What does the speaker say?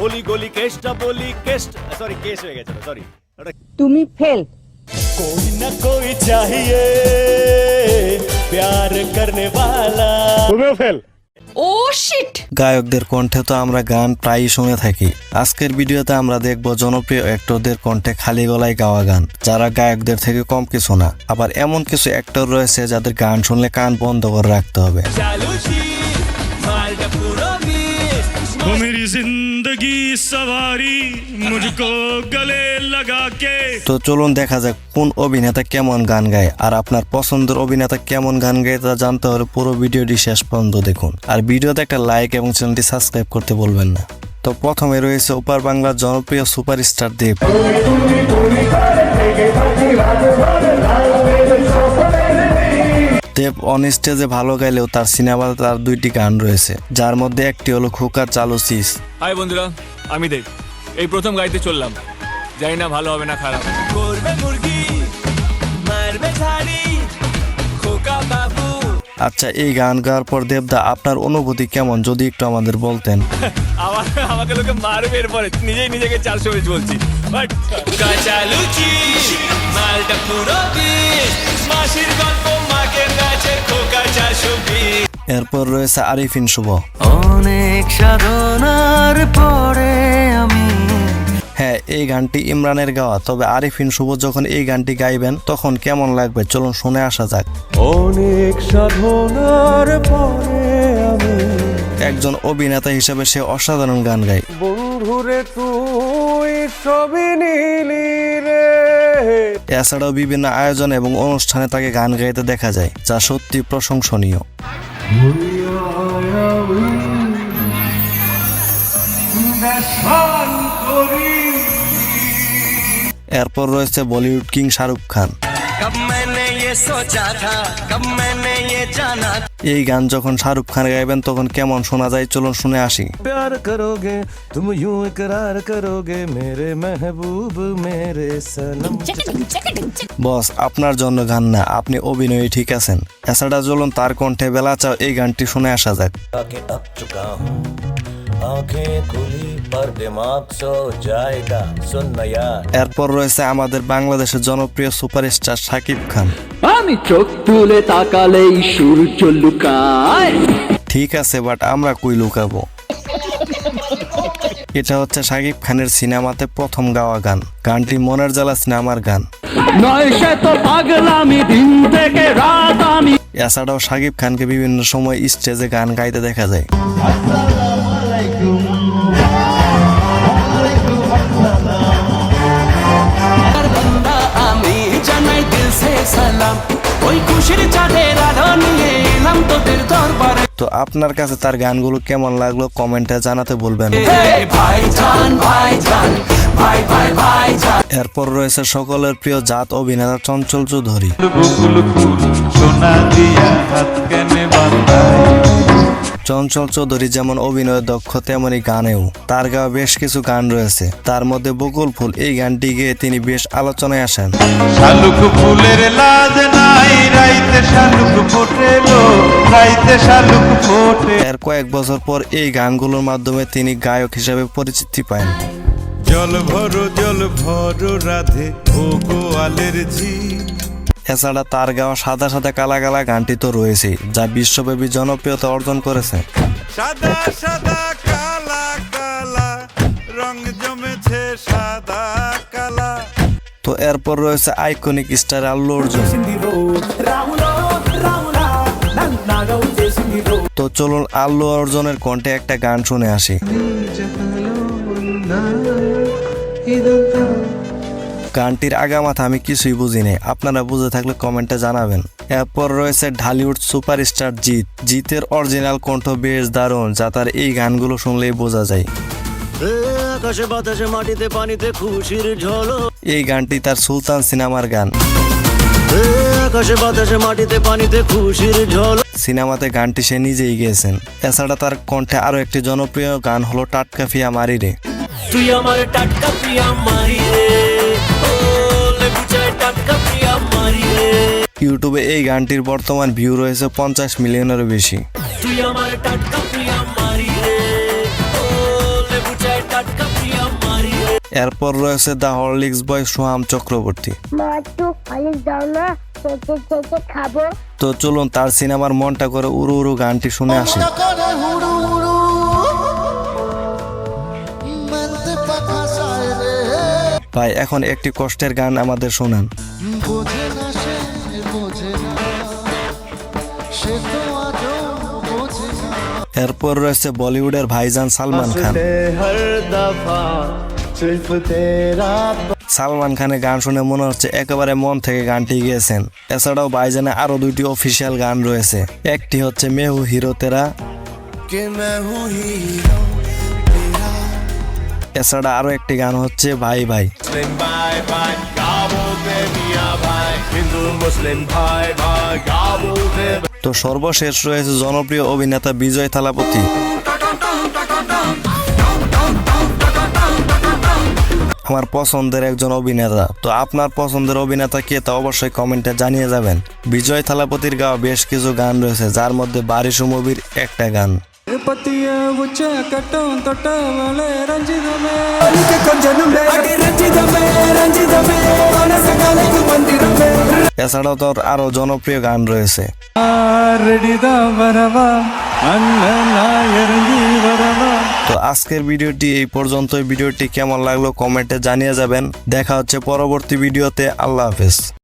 অলি গলি কেষ্টা বলি Keshto sorry case হয়ে গেছে সরি তুমি ফেল कोई न कोई चाहिए प्यार करने वाला তুমিও ফেল। ও শিট গায়কদের কণ্ঠে তো আমরা গান প্রায়ই শুনে থাকি। আজকের ভিডিওতে আমরা দেখব জনপ্রিয় অ্যাক্টরদের কণ্ঠে খালি গলায় গাওয়া গান, যারা গায়কদের থেকে কম কিছু না। আবার এমন কিছু অ্যাক্টর রয়েছে যাদের গান শুনলে কান বন্ধ করে রাখতে হবে। वो मेरी जिंदगी सवारी मुझको गले लगा के। তো চলুন দেখা যাক কোন অভিনেতা কেমন গান গায়। আর আপনার পছন্দের অভিনেতা কেমন গান গায় তা জানতে হলে পুরো ভিডিওটি শেষ পর্যন্ত দেখুন। আর ভিডিওতে একটা লাইক এবং চ্যানেলটি সাবস্ক্রাইব করতে বলবেন না। তো প্রথমে রয়েছে ওপার বাংলার জনপ্রিয় সুপারস্টার দেব। দেব অন স্টেজে ভালো গাইলেও তার সিনেমাতে তার দুইটি গান রয়েছে, যার মধ্যে একটি হলো খোকার চালু চিস। হাই বন্ধুরা, আমি দেব। এই প্রথম গাইতে চললাম, জানি না ভালো হবে না খারাপ। করবে মুরগি মারবে ঝাড়ি খোকা বাবু। আচ্ছা, এই গান গাওয়ার পর দেবদা আপনার অনুভূতি কেমন যদি একটু আমাদের বলতেন। আমাকে লোকে মারবে এরপরে, নিজেই নিজেকে 400 বেশ বলছি। বাট কাঁচালু চিজ মালটা পুরো বিষ, মাসির গল্প মাকে নাচে খোকা 420। এরপর রয়েছে আরিফিন শুভ। অনেক সাধনার পরে আমি। হ্যাঁ, এই গানটি ইমরানের গাওয়া, তবে আরিফিন শুভ যখন এই গানটি গাইবেন তখন কেমন লাগবে চলুন শুনে আসা যাক। অনেক সাধনার পরে আমি একজন অভিনেতা হিসেবে সে অসাধারণ গান গায়। বন্ধুরে তুই সবই নিলি রে। এছাড়াও বিভিন্ন আয়োজন এবং অনুষ্ঠানে তাকে গান গাইতে দেখা যায়, যা সত্যি প্রশংসনীয়। এরপর রয়েছে বলিউড কিং শাহরুখ খান। এই গান যখন শাহরুখ খান গাইবেন তখন কেমন শোনা যায় চলুন শুনে আসি। प्यार करोगे तुम यूं इकरार करोगे मेरे महबूब मेरे सनम। বস, আপনার জন্য গান না, আপনি অভিনয়ী ঠিক আছেন। এছাড়া চলুন তার কণ্ঠে বেলা চাও এই গানটি শুনে আসা যাক। अब चुका हूँ आंखें खुली पर दिमाग सो जाएगा सुन ना यार। এরপর রয়েছে আমাদের বাংলাদেশের জনপ্রিয় সুপারস্টার শাকিব খান। আমি চোখ তুলে তাকালেই সূর্য লুকায়। ঠিক আছে, বাট আমরা কই লুকাবো। এটা হচ্ছে শাকিব খানের সিনেমাতে প্রথম গাওয়া গান। গানটি মনের জ্বালা সিনেমার গান। নয় সে তো পাগলামি দিন থেকে রাত আমি। এছাড়াও শাকিব খানকে বিভিন্ন সময় স্টেজে গান গাইতে দেখা যায়। আমি জানাই দিল সে সালাম, ওই খুশির চাঁদের আলো নিয়ে এলাম তোদের দরবারে। তো আপনার কাছে তার গানগুলো কেমন লাগলো কমেন্টে জানাতে বলবেন। ভাইজান ভাইজান ভাই ভাই ভাইজান। এরপর রয়েছে সকলের প্রিয় জাত অভিনেতা চঞ্চল চৌধুরী। চঞ্চল চৌধুরী যেমন অভিনয়ে দক্ষ তেমনি গানেও তার গাওয়া বেশ কিছু গান রয়েছে। তার মধ্যে বকুল ফুল এই গানটি গেয়ে তিনি বেশ আলোচনায় আসেন। শালুক ফুলের লাজ নাই রাইতে শালুক ফোটেলো রাইতে শালুক ফোটে। এর কয়েক বছর পর এই গানগুলোর মাধ্যমে তিনি গায়ক হিসেবে পরিচিতি পান। জল ভরো রাধে ও গোয়ালের ঝি। এছাড়া তার গাওয়া সাদা সাদা কালা কালা গানটি তো রয়েছে, যা বিশ্বব্যাপী জনপ্রিয়তা অর্জন করেছে। সাদা সাদা কালা কালা রং জমেছে সাদা কালা। তো এরপর রয়েছে আইকনিক স্টার আল্লু অর্জুন। তো চলুন আল্লু অর্জুনের কণ্ঠে একটা গান শুনে আসি। গানটির আগামাথা আমি কিছুই বুঝি নাই, আপনারা বুঝে থাকলে কমেন্টে জানাবেন। এরপর রয়েছে ঢালিউড সুপারস্টার জিৎ। জিতের অরিজিনাল কণ্ঠ বেশ দারুণ, যা তার এই গানগুলো শুনলেই বোঝা যায়। আকাশে বাতাসে মাটিতে পানিতে খুশির ঝলক। এই গানটি তার সুলতান সিনেমার গান। আকাশে বাতাসে মাটিতে পানিতে খুশির ঝলক। সিনেমাতে গানটি সে নিজেই গেয়েছেন। এছাড়া তার কণ্ঠে আরো একটি জনপ্রিয় গান হলো টাটকা ফিয়া মারি রে। তুই আমার টাটকা প্রিয়া মারি রে, ও লেবু চায় টাটকা প্রিয়া মারি রে। ইউটিউবে এই গানটির বর্তমান ভিউ রয়েছে 50 মিলিয়নেরও বেশি। তুই আমার টাটকা প্রিয়া মারি রে, ও লেবু চায় টাটকা এরপর রয়েছে দ্য হরলিক্স বয় সোহাম চক্রবর্তী। মা একটু হলিক্স দাও না, চেটে চেটে খাবো। তো চলুন তার সিনেমার মনটা করে উড়ু উড়ু গানটি শুনে আসি। ভাই এখন একটি কষ্টের গান আমাদের শোনান। এরপর রয়েছে বলিউডের ভাইজান সালমান খান। সালমান খানের গান শুনে মনে হচ্ছে একেবারে মন থেকে গানটি গেয়েছেন। এছাড়াও ভাইজানে আরো দুইটি অফিসিয়াল গান রয়েছে, একটি হচ্ছে মেহু হিরো তেরা, এছাড়া আরো একটি গান হচ্ছে ভাই ভাই। তো সর্বশেষ রয়েছে জনপ্রিয় অভিনেতা বিজয় থালাপতি। আমার পছন্দের একজন অভিনেতা। তো আপনার পছন্দের অভিনেতা কে তা অবশ্যই কমেন্টে জানিয়ে যাবেন। বিজয় থালাপতির গাওয়া বেশ কিছু গান রয়েছে, যার মধ্যে বারিশু মুভির একটা গান। এছাড়াও তোর আরো জনপ্রিয় গান রয়েছে। তো আজকের ভিডিওটি এই পর্যন্তই। ভিডিওটি কেমন লাগলো কমেন্টে জানিয়ে যাবেন। দেখা হচ্ছে পরবর্তী ভিডিওতে। আল্লাহ হাফেজ।